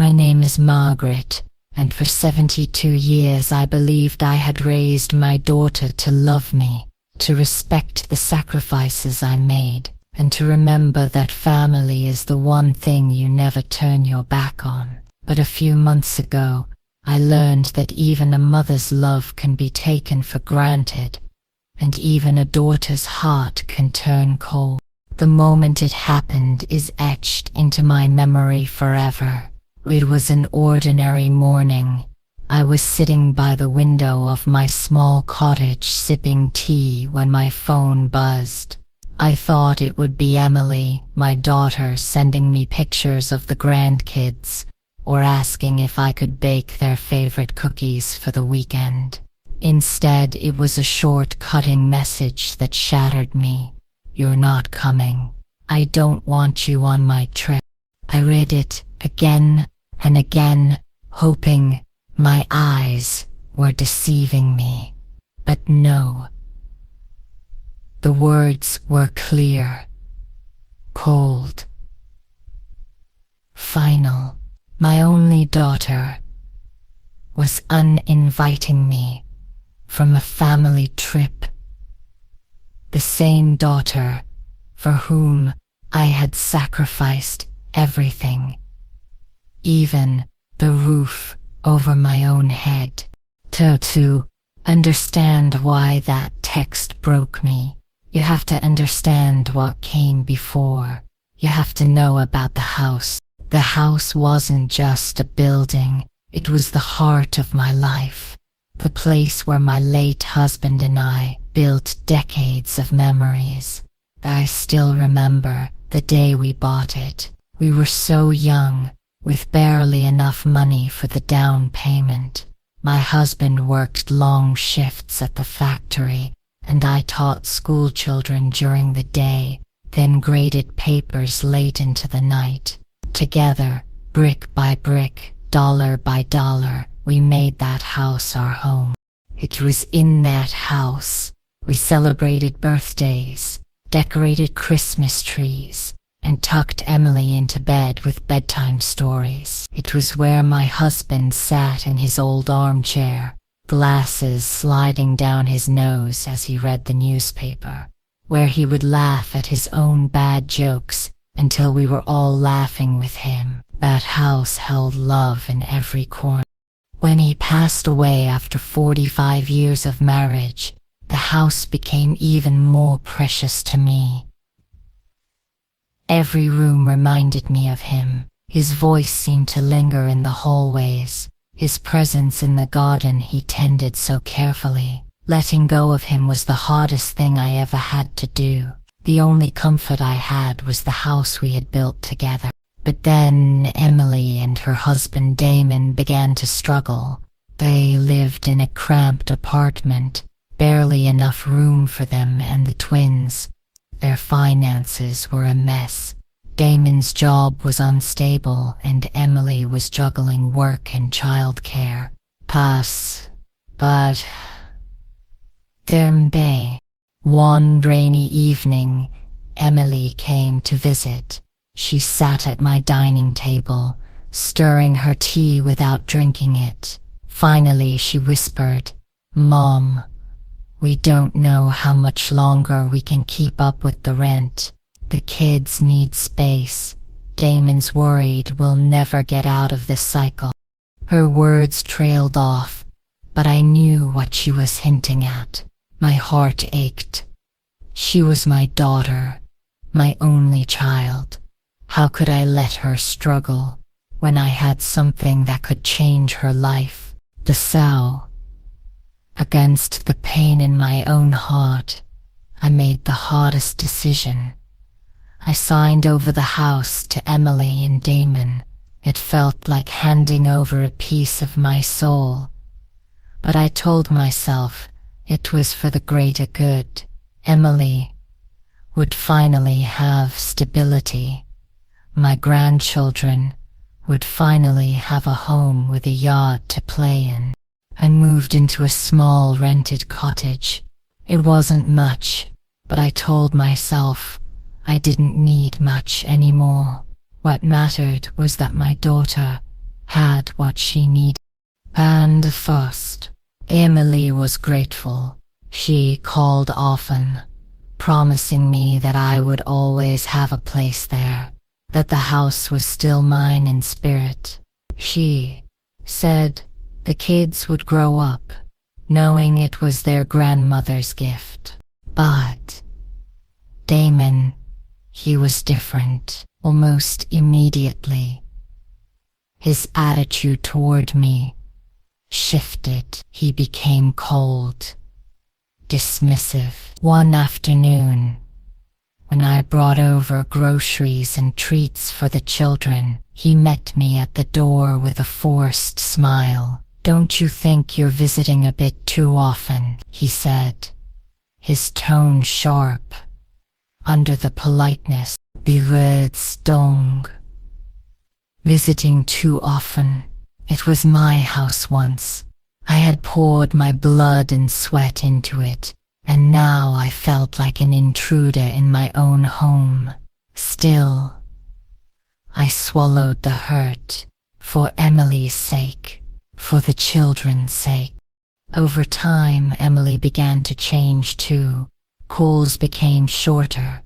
My name is Margaret, and for 72 years I believed I had raised my daughter to love me, to respect the sacrifices I made, and to remember that family is the one thing you never turn your back on. But a few months ago, I learned that even a mother's love can be taken for granted, and even a daughter's heart can turn cold. The moment it happened is etched into my memory forever. It was an ordinary morning. I was sitting by the window of my small cottage sipping tea when my phone buzzed. I thought it would be Emily, my daughter, sending me pictures of the grandkids, or asking if I could bake their favorite cookies for the weekend. Instead, it was a short, cutting message that shattered me. "You're not coming. I don't want you on my trip." I read it again and again, hoping my eyes were deceiving me. But no. The words were clear, cold, final. My only daughter was uninviting me from a family trip. The same daughter for whom I had sacrificed everything, even the roof over my own head. To understand why that text broke me, you have to understand what came before. You have to know about the house. The house wasn't just a building, it was the heart of my life. The place where my late husband and I built decades of memories. I still remember the day we bought it. We were so young, with barely enough money for the down payment. My husband worked long shifts at the factory, and I taught school children during the day, then graded papers late into the night. Together, brick by brick, dollar by dollar, we made that house our home. It was in that house we celebrated birthdays, decorated Christmas trees, and tucked Emily into bed with bedtime stories. It was where my husband sat in his old armchair, glasses sliding down his nose as he read the newspaper, where he would laugh at his own bad jokes until we were all laughing with him. That house held love in every corner. When he passed away after 45 years of marriage, the house became even more precious to me. Every room reminded me of him. His voice seemed to linger in the hallways, his presence in the garden he tended so carefully. Letting go of him was the hardest thing I ever had to do. The only comfort I had was the house we had built together. But then Emily and her husband Damon began to struggle. They lived in a cramped apartment, barely enough room for them and the twins. Their finances were a mess. Damon's job was unstable and Emily was juggling work and childcare. But one rainy evening, Emily came to visit. She sat at my dining table, stirring her tea without drinking it. Finally she whispered, "Mom, we don't know how much longer we can keep up with the rent. The kids need space. Damon's worried we'll never get out of this cycle." Her words trailed off, but I knew what she was hinting at. My heart ached. She was my daughter, my only child. How could I let her struggle when I had something that could change her life? The sow. Against the pain in my own heart, I made the hardest decision. I signed over the house to Emily and Damon. It felt like handing over a piece of my soul. But I told myself it was for the greater good. Emily would finally have stability. My grandchildren would finally have a home with a yard to play in. I moved into a small rented cottage. It wasn't much, but I told myself I didn't need much anymore. What mattered was that my daughter had what she needed. And first, Emily was grateful. She called often, promising me that I would always have a place there, that the house was still mine in spirit. She said the kids would grow up, knowing it was their grandmother's gift. But Damon, he was different. Almost immediately, his attitude toward me shifted. He became cold, dismissive. One afternoon, when I brought over groceries and treats for the children, he met me at the door with a forced smile. "Don't you think you're visiting a bit too often?" he said, his tone sharp. Under the politeness, the words stung. Visiting too often. It was my house once. I had poured my blood and sweat into it, and now I felt like an intruder in my own home. Still, I swallowed the hurt, for Emily's sake, for the children's sake. Over time, Emily began to change too. Calls became shorter,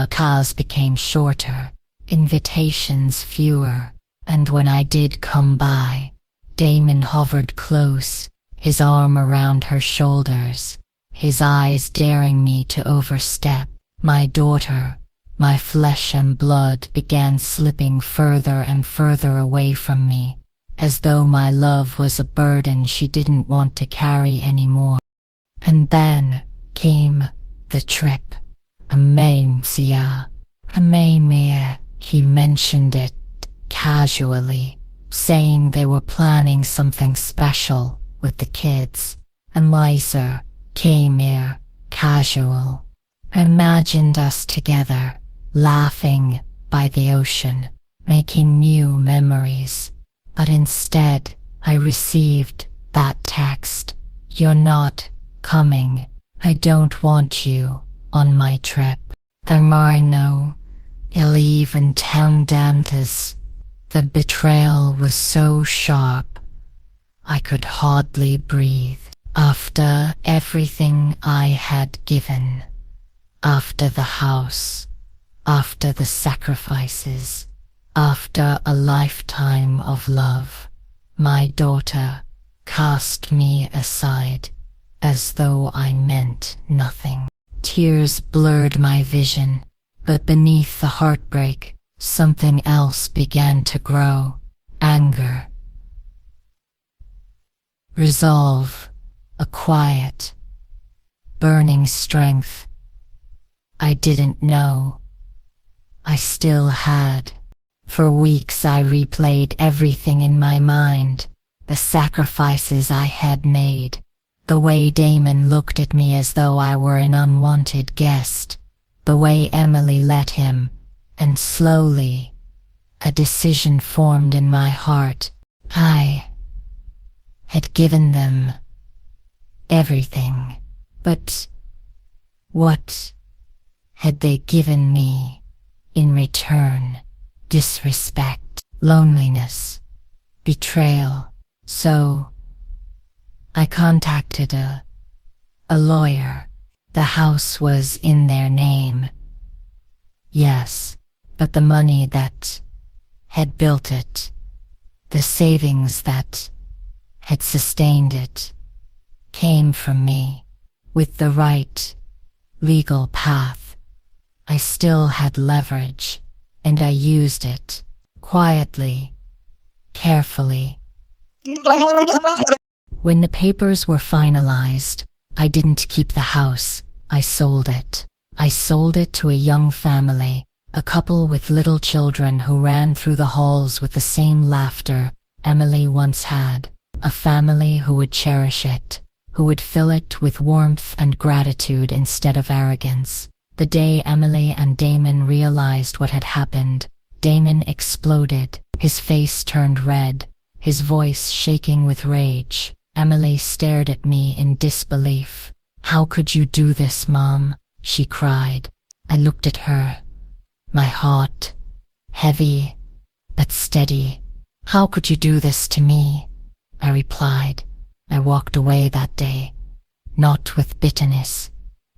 cars became shorter, invitations fewer, and when I did come by, Damon hovered close, his arm around her shoulders, his eyes daring me to overstep. My daughter, my flesh and blood, began slipping further and further away from me, as though my love was a burden she didn't want to carry anymore. And then came the trip. Amnesia. He mentioned it casually, saying they were planning something special with the kids. And Liza came here, casual. I imagined us together, laughing by the ocean, making new memories. But instead, I received that text. "You're not coming. I don't want you on my trip." There are no even tendencies. The betrayal was so sharp, I could hardly breathe. After everything I had given, after the house, after the sacrifices, after a lifetime of love, my daughter cast me aside, as though I meant nothing. Tears blurred my vision, but beneath the heartbreak, something else began to grow. Anger. Resolve. A quiet, burning strength I didn't know I still had. For weeks I replayed everything in my mind, the sacrifices I had made, the way Damon looked at me as though I were an unwanted guest, the way Emily let him, and slowly, a decision formed in my heart. I had given them everything, but what had they given me in return? Disrespect, loneliness, betrayal. So I contacted a lawyer. The house was in their name. Yes, but the money that had built it, the savings that had sustained it, came from me. With the right legal path, I still had leverage, and I used it quietly, carefully. When the papers were finalized, I didn't keep the house. I sold it. I sold it to a young family, a couple with little children who ran through the halls with the same laughter Emily once had. A family who would cherish it, who would fill it with warmth and gratitude instead of arrogance. The day Emily and Damon realized what had happened, Damon exploded. His face turned red, his voice shaking with rage. Emily stared at me in disbelief. "How could you do this, Mom?" she cried. I looked at her, my heart heavy but steady. How could you do this to me? I replied. I walked away that day, not with bitterness,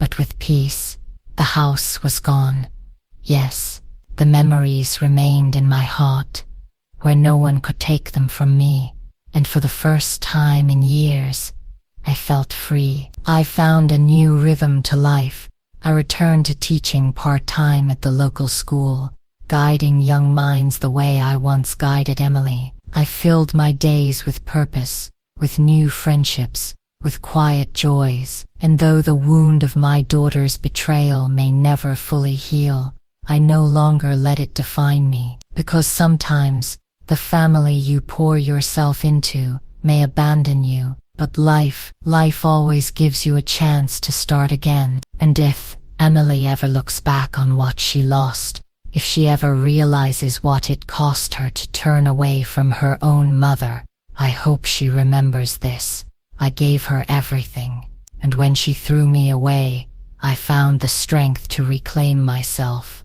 but with peace. The house was gone. Yes, the memories remained in my heart, where no one could take them from me, and for the first time in years, I felt free. I found a new rhythm to life. I returned to teaching part-time at the local school, guiding young minds the way I once guided Emily. I filled my days with purpose, with new friendships, with quiet joys, and though the wound of my daughter's betrayal may never fully heal, I no longer let it define me, because sometimes the family you pour yourself into may abandon you, but life always gives you a chance to start again. And if Emily ever looks back on what she lost, if she ever realizes what it cost her to turn away from her own mother, I hope she remembers this. I gave her everything, and when she threw me away, I found the strength to reclaim myself.